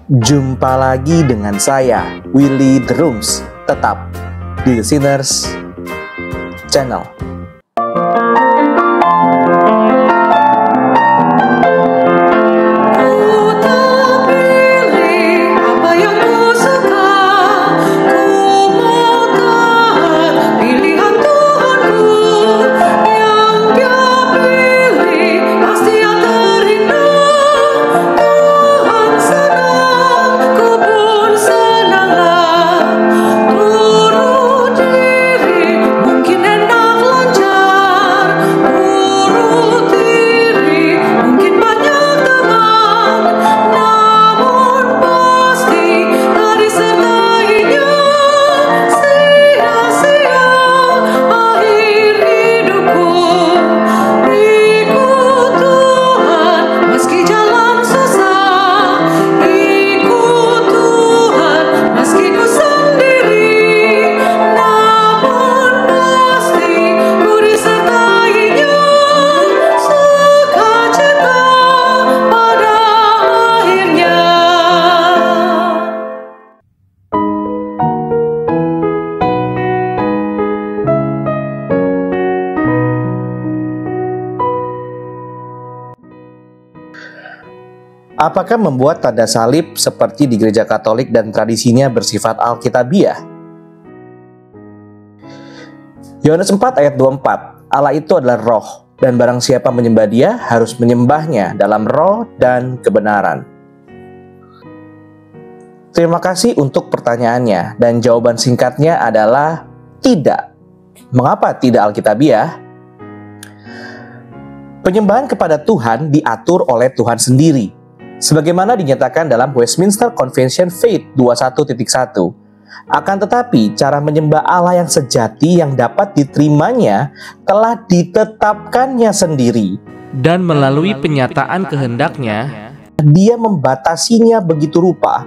Jumpa lagi dengan saya, Willy The Rooms, tetap di The Sinners Channel. Apakah membuat tanda salib seperti di gereja Katolik dan tradisinya bersifat alkitabiah? Yohanes 4 ayat 24, Allah itu adalah roh, dan barang siapa menyembah Dia harus menyembahnya dalam roh dan kebenaran. Terima kasih untuk pertanyaannya, dan jawaban singkatnya adalah tidak. Mengapa tidak alkitabiah? Penyembahan kepada Tuhan diatur oleh Tuhan sendiri, sebagaimana dinyatakan dalam Westminster Confession Faith 21.1. Akan tetapi, cara menyembah Allah yang sejati yang dapat diterimanya telah ditetapkannya sendiri. Dan melalui penyataan kehendaknya, Dia membatasinya begitu rupa,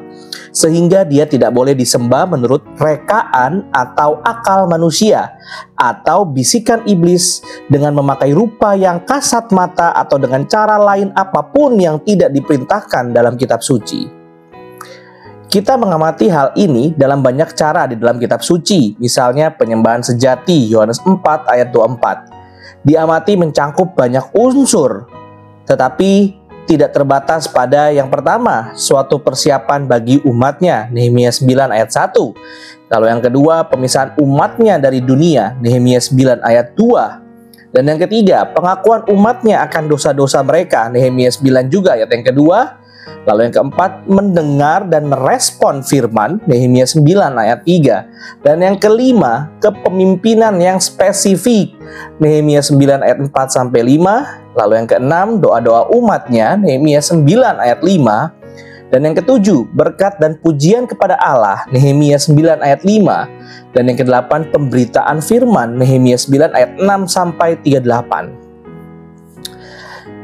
sehingga Dia tidak boleh disembah menurut rekaan atau akal manusia, atau bisikan iblis dengan memakai rupa yang kasat mata atau dengan cara lain apapun yang tidak diperintahkan dalam kitab suci. Kita mengamati hal ini dalam banyak cara di dalam kitab suci, misalnya penyembahan sejati, Yohanes 4 ayat 24. Diamati mencangkup banyak unsur, tetapi tidak terbatas pada yang pertama, suatu persiapan bagi umatnya, Nehemia 9 ayat 1. Lalu yang kedua, pemisahan umatnya dari dunia, Nehemia 9 ayat 2. Dan yang ketiga, pengakuan umatnya akan dosa-dosa mereka, Nehemia 9 juga ayat yang kedua. Lalu yang keempat, mendengar dan merespon firman, Nehemia 9 ayat 3. Dan yang kelima, kepemimpinan yang spesifik, Nehemia 9 ayat 4 sampai 5. Lalu yang keenam, doa-doa umatnya, Nehemia 9 ayat 5. Dan yang ketujuh, berkat dan pujian kepada Allah, Nehemia 9 ayat 5. Dan yang kedelapan, pemberitaan firman, Nehemia 9 ayat 6 sampai 38.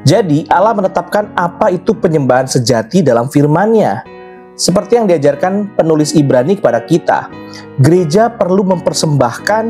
Jadi Allah menetapkan apa itu penyembahan sejati dalam firman-Nya. Seperti yang diajarkan penulis Ibrani kepada kita, gereja perlu mempersembahkan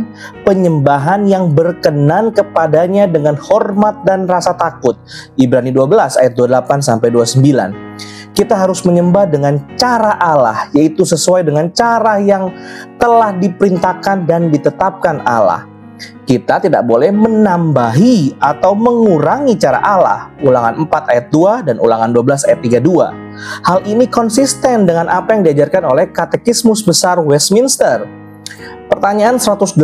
penyembahan yang berkenan kepadanya dengan hormat dan rasa takut. Ibrani 12 ayat 28 sampai 29. Kita harus menyembah dengan cara Allah, yaitu sesuai dengan cara yang telah diperintahkan dan ditetapkan Allah. Kita tidak boleh menambahi atau mengurangi cara Allah. Ulangan 4 ayat 2 dan Ulangan 12 ayat 32. Hal ini konsisten dengan apa yang diajarkan oleh Katekismus Besar Westminster. Pertanyaan 108.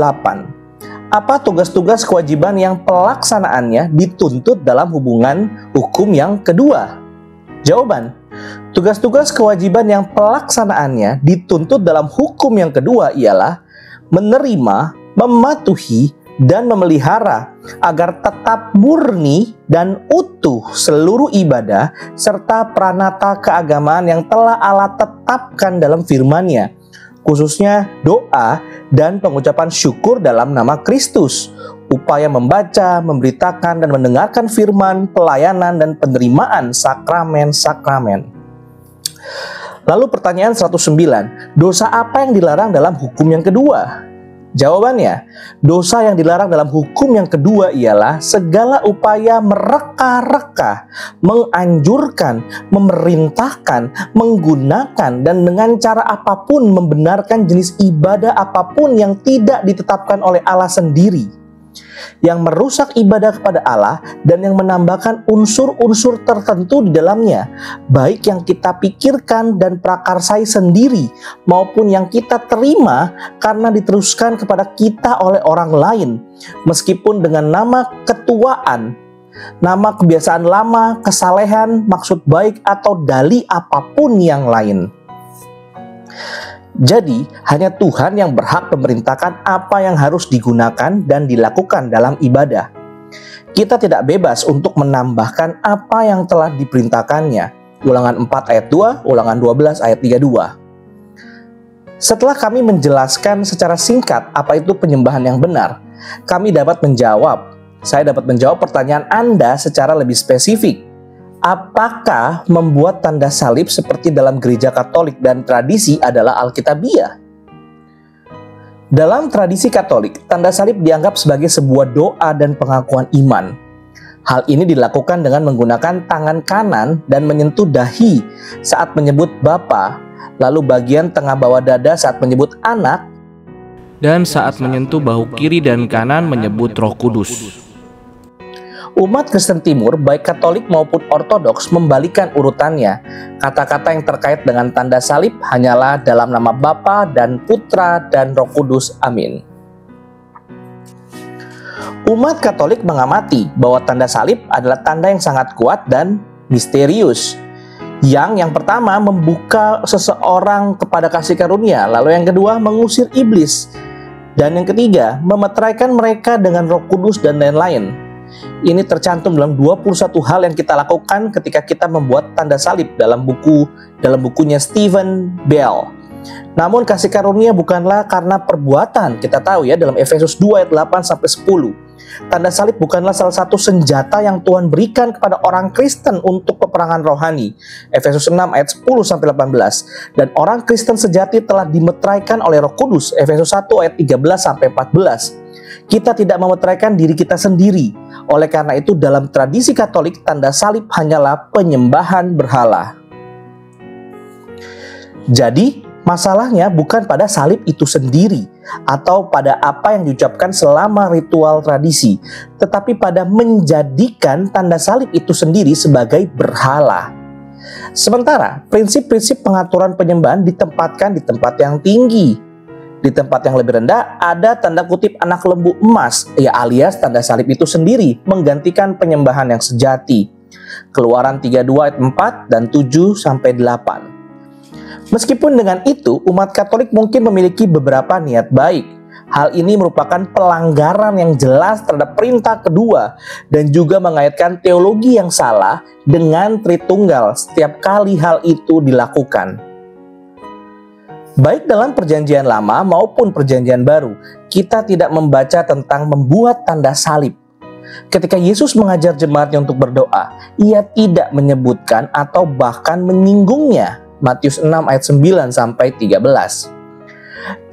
Apa tugas-tugas kewajiban yang pelaksanaannya dituntut dalam hubungan hukum yang kedua? Jawaban: tugas-tugas kewajiban yang pelaksanaannya dituntut dalam hukum yang kedua ialah menerima, mematuhi, dan memelihara agar tetap murni dan utuh seluruh ibadah serta pranata keagamaan yang telah Allah tetapkan dalam firman-Nya, khususnya doa dan pengucapan syukur dalam nama Kristus, upaya membaca, memberitakan, dan mendengarkan firman, pelayanan, dan penerimaan sakramen-sakramen. Lalu pertanyaan 109, dosa apa yang dilarang dalam hukum yang kedua? Jawabannya, dosa yang dilarang dalam hukum yang kedua ialah segala upaya mereka-reka, menganjurkan, memerintahkan, menggunakan, dan dengan cara apapun membenarkan jenis ibadah apapun yang tidak ditetapkan oleh Allah sendiri, yang merusak ibadah kepada Allah dan yang menambahkan unsur-unsur tertentu di dalamnya, baik yang kita pikirkan dan prakarsai sendiri maupun yang kita terima karena diteruskan kepada kita oleh orang lain, meskipun dengan nama ketuaan, nama kebiasaan lama, kesalehan, maksud baik, atau dalih apapun yang lain. Jadi, hanya Tuhan yang berhak memerintahkan apa yang harus digunakan dan dilakukan dalam ibadah. Kita tidak bebas untuk menambahkan apa yang telah diperintahkannya. Ulangan 4 ayat 2, Ulangan 12 ayat 32. Setelah kami menjelaskan secara singkat apa itu penyembahan yang benar, saya dapat menjawab pertanyaan Anda secara lebih spesifik. Apakah membuat tanda salib seperti dalam gereja Katolik dan tradisi adalah Alkitabiah? Dalam tradisi Katolik, tanda salib dianggap sebagai sebuah doa dan pengakuan iman. Hal ini dilakukan dengan menggunakan tangan kanan dan menyentuh dahi saat menyebut Bapa, lalu bagian tengah bawah dada saat menyebut Anak, dan saat menyentuh bahu kiri dan kanan menyebut Roh Kudus. Umat Kristen Timur, baik Katolik maupun Ortodoks, membalikan urutannya. Kata-kata yang terkait dengan tanda salib hanyalah dalam nama Bapa dan Putra dan Roh Kudus. Amin. Umat Katolik mengamati bahwa tanda salib adalah tanda yang sangat kuat dan misterius. Yang pertama membuka seseorang kepada kasih karunia, lalu yang kedua mengusir iblis, dan yang ketiga memeteraikan mereka dengan Roh Kudus dan lain-lain. Ini tercantum dalam 21 hal yang kita lakukan ketika kita membuat tanda salib dalam bukunya Stephen Bell. Namun kasih karunia bukanlah karena perbuatan. Kita tahu ya dalam Efesus 2 ayat 8-10. Tanda salib bukanlah salah satu senjata yang Tuhan berikan kepada orang Kristen untuk peperangan rohani. Efesus 6 ayat 10-18. Dan orang Kristen sejati telah dimeteraikan oleh Roh Kudus. Efesus 1 ayat 13-14. Kita tidak memeteraikan diri kita sendiri. Oleh karena itu dalam tradisi Katolik tanda salib hanyalah penyembahan berhala. Jadi masalahnya bukan pada salib itu sendiri atau pada apa yang diucapkan selama ritual tradisi, tetapi pada menjadikan tanda salib itu sendiri sebagai berhala. Sementara prinsip-prinsip pengaturan penyembahan ditempatkan di tempat yang tinggi. Di tempat yang lebih rendah ada tanda kutip anak lembu emas, alias tanda salib itu sendiri menggantikan penyembahan yang sejati. Keluaran 32 ayat 4 dan 7-8. Meskipun dengan itu, umat Katolik mungkin memiliki beberapa niat baik. Hal ini merupakan pelanggaran yang jelas terhadap perintah kedua dan juga mengaitkan teologi yang salah dengan Tritunggal setiap kali hal itu dilakukan. Baik dalam perjanjian lama maupun perjanjian baru, kita tidak membaca tentang membuat tanda salib. Ketika Yesus mengajar jemaatnya untuk berdoa, ia tidak menyebutkan atau bahkan menyinggungnya. Matius 6 ayat 9-13.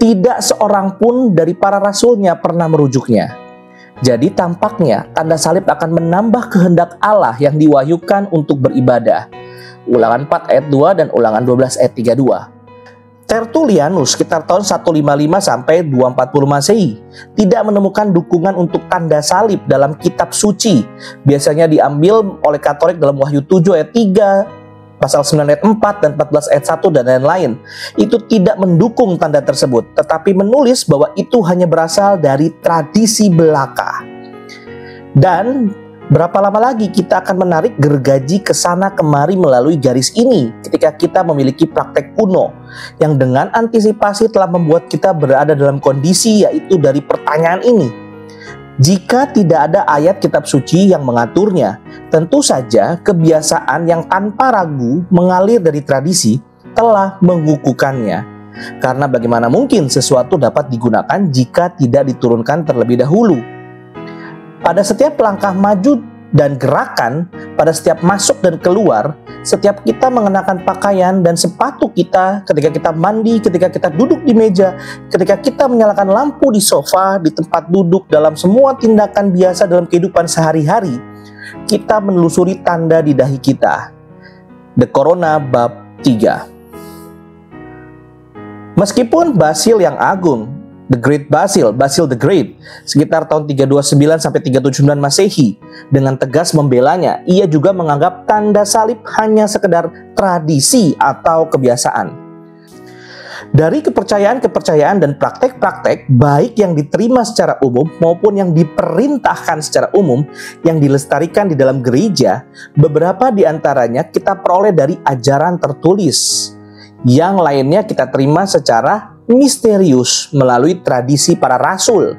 Tidak seorang pun dari para rasulnya pernah merujuknya. Jadi tampaknya tanda salib akan menambah kehendak Allah yang diwahyukan untuk beribadah. Ulangan 4 ayat 2 dan Ulangan 12 ayat 32. Tertullianus sekitar tahun 155-240 Masehi tidak menemukan dukungan untuk tanda salib dalam kitab suci. Biasanya diambil oleh Katolik dalam Wahyu 7 ayat 3, pasal 9 ayat 4 dan 14 ayat 1 dan lain-lain. Itu tidak mendukung tanda tersebut, tetapi menulis bahwa itu hanya berasal dari tradisi belaka. Dan berapa lama lagi kita akan menarik gergaji ke sana kemari melalui garis ini ketika kita memiliki praktek kuno yang dengan antisipasi telah membuat kita berada dalam kondisi yaitu dari pertanyaan ini. Jika tidak ada ayat kitab suci yang mengaturnya, tentu saja kebiasaan yang tanpa ragu mengalir dari tradisi telah mengukuhkannya. Karena bagaimana mungkin sesuatu dapat digunakan jika tidak diturunkan terlebih dahulu? Pada setiap langkah maju dan gerakan, pada setiap masuk dan keluar, Setiap kita mengenakan pakaian dan sepatu kita, ketika kita mandi, ketika kita duduk di meja, ketika kita menyalakan lampu di sofa, di tempat duduk, dalam semua tindakan biasa dalam kehidupan sehari-hari, kita menelusuri tanda di dahi kita. The Corona bab 3. Meskipun Basil yang agung, The Great Basil the Great, sekitar tahun 329 sampai 379 Masehi, dengan tegas membelanya, ia juga menganggap tanda salib hanya sekedar tradisi atau kebiasaan. Dari kepercayaan dan praktek-praktek, baik yang diterima secara umum maupun yang diperintahkan secara umum, yang dilestarikan di dalam gereja, beberapa di antaranya kita peroleh dari ajaran tertulis. Yang lainnya kita terima secara misterius melalui tradisi para rasul.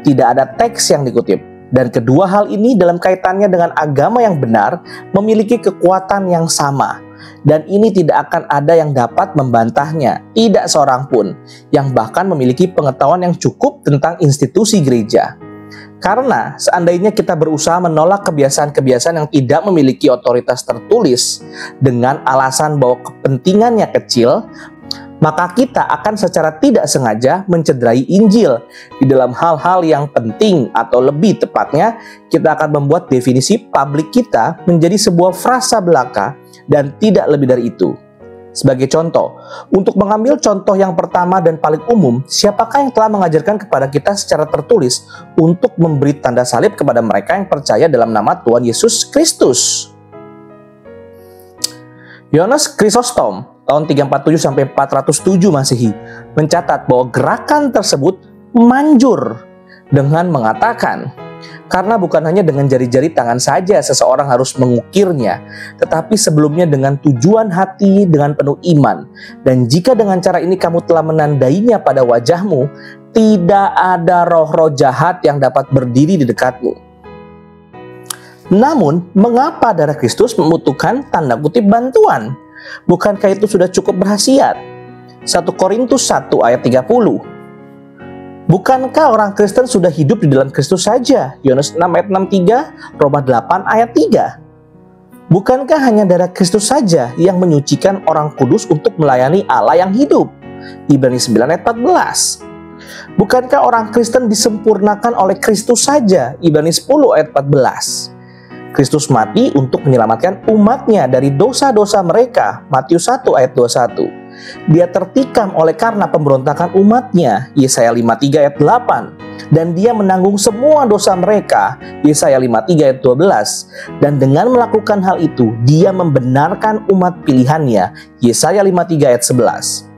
Tidak ada teks yang dikutip. Dan kedua hal ini dalam kaitannya dengan agama yang benar memiliki kekuatan yang sama. Dan ini tidak akan ada yang dapat membantahnya, tidak seorang pun, yang bahkan memiliki pengetahuan yang cukup tentang institusi gereja. Karena seandainya kita berusaha menolak kebiasaan-kebiasaan yang tidak memiliki otoritas tertulis dengan alasan bahwa kepentingannya kecil, maka kita akan secara tidak sengaja mencederai Injil di dalam hal-hal yang penting, atau lebih tepatnya kita akan membuat definisi publik kita menjadi sebuah frasa belaka dan tidak lebih dari itu. Sebagai contoh, untuk mengambil contoh yang pertama dan paling umum, siapakah yang telah mengajarkan kepada kita secara tertulis untuk memberi tanda salib kepada mereka yang percaya dalam nama Tuhan Yesus Kristus? Yohanes Chrysostom tahun 347 sampai 407 Masehi mencatat bahwa gerakan tersebut manjur dengan mengatakan, karena bukan hanya dengan jari-jari tangan saja seseorang harus mengukirnya, tetapi sebelumnya dengan tujuan hati dengan penuh iman. Dan jika dengan cara ini kamu telah menandainya pada wajahmu, tidak ada roh-roh jahat yang dapat berdiri di dekatmu. Namun, mengapa darah Kristus membutuhkan tanda kutip bantuan? Bukankah itu sudah cukup berkhasiat? 1 Korintus 1 ayat 30. Bukankah orang Kristen sudah hidup di dalam Kristus saja? Yohanes 6 ayat 63, Roma 8 ayat 3. Bukankah hanya darah Kristus saja yang menyucikan orang kudus untuk melayani Allah yang hidup? Ibrani 9 ayat 14. Bukankah orang Kristen disempurnakan oleh Kristus saja? Ibrani 10 ayat 14. Kristus mati untuk menyelamatkan umatnya dari dosa-dosa mereka. Matius 1 ayat 21. Dia tertikam oleh karena pemberontakan umatnya. Yesaya 53 ayat 8. Dan dia menanggung semua dosa mereka. Yesaya 53 ayat 12. Dan dengan melakukan hal itu, dia membenarkan umat pilihannya. Yesaya 53 ayat 11.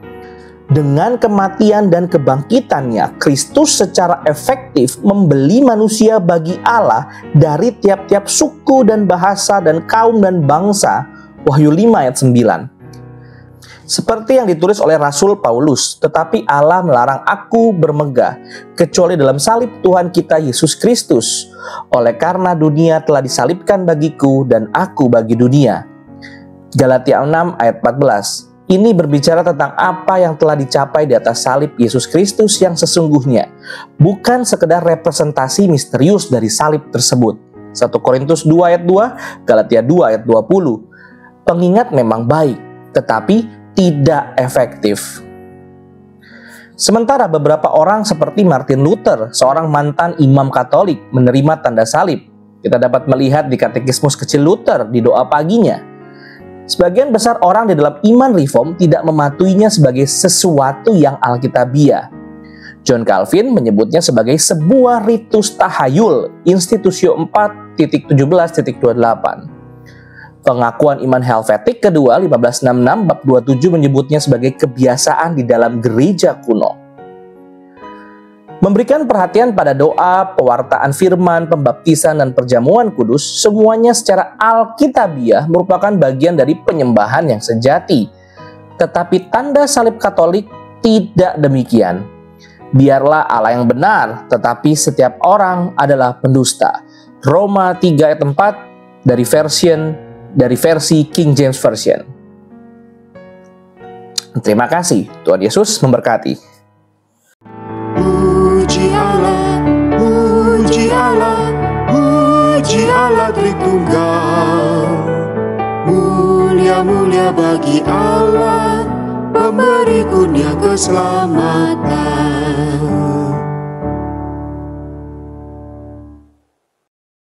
Dengan kematian dan kebangkitannya, Kristus secara efektif membeli manusia bagi Allah dari tiap-tiap suku dan bahasa dan kaum dan bangsa. Wahyu 5 ayat 9. Seperti yang ditulis oleh Rasul Paulus, tetapi Allah melarang aku bermegah, kecuali dalam salib Tuhan kita Yesus Kristus. Oleh karena dunia telah disalibkan bagiku dan aku bagi dunia. Galatia 6 ayat 14. Ini berbicara tentang apa yang telah dicapai di atas salib Yesus Kristus yang sesungguhnya, bukan sekedar representasi misterius dari salib tersebut. 1 Korintus 2 ayat 2, Galatia 2 ayat 20. Pengingat memang baik, tetapi tidak efektif. Sementara beberapa orang seperti Martin Luther, seorang mantan imam Katolik, menerima tanda salib. Kita dapat melihat di katekismus kecil Luther di doa paginya. Sebagian besar orang di dalam iman reform tidak mematuhinya sebagai sesuatu yang alkitabiah. John Calvin menyebutnya sebagai sebuah ritus tahayul, Institutio 4.17.28. Pengakuan iman Helvetik kedua 1566 bab 27 menyebutnya sebagai kebiasaan di dalam gereja kuno. Memberikan perhatian pada doa, pewartaan firman, pembaptisan, dan perjamuan kudus, semuanya secara alkitabiah merupakan bagian dari penyembahan yang sejati. Tetapi tanda salib Katolik tidak demikian. Biarlah Allah yang benar, tetapi setiap orang adalah pendusta. Roma 3 ayat 4 dari versi King James Version. Terima kasih. Tuhan Yesus memberkati. Puji Allah, puji Allah, puji Allah Tritunggal. mulia-mulia bagi Allah, pemberi kurnia keselamatan.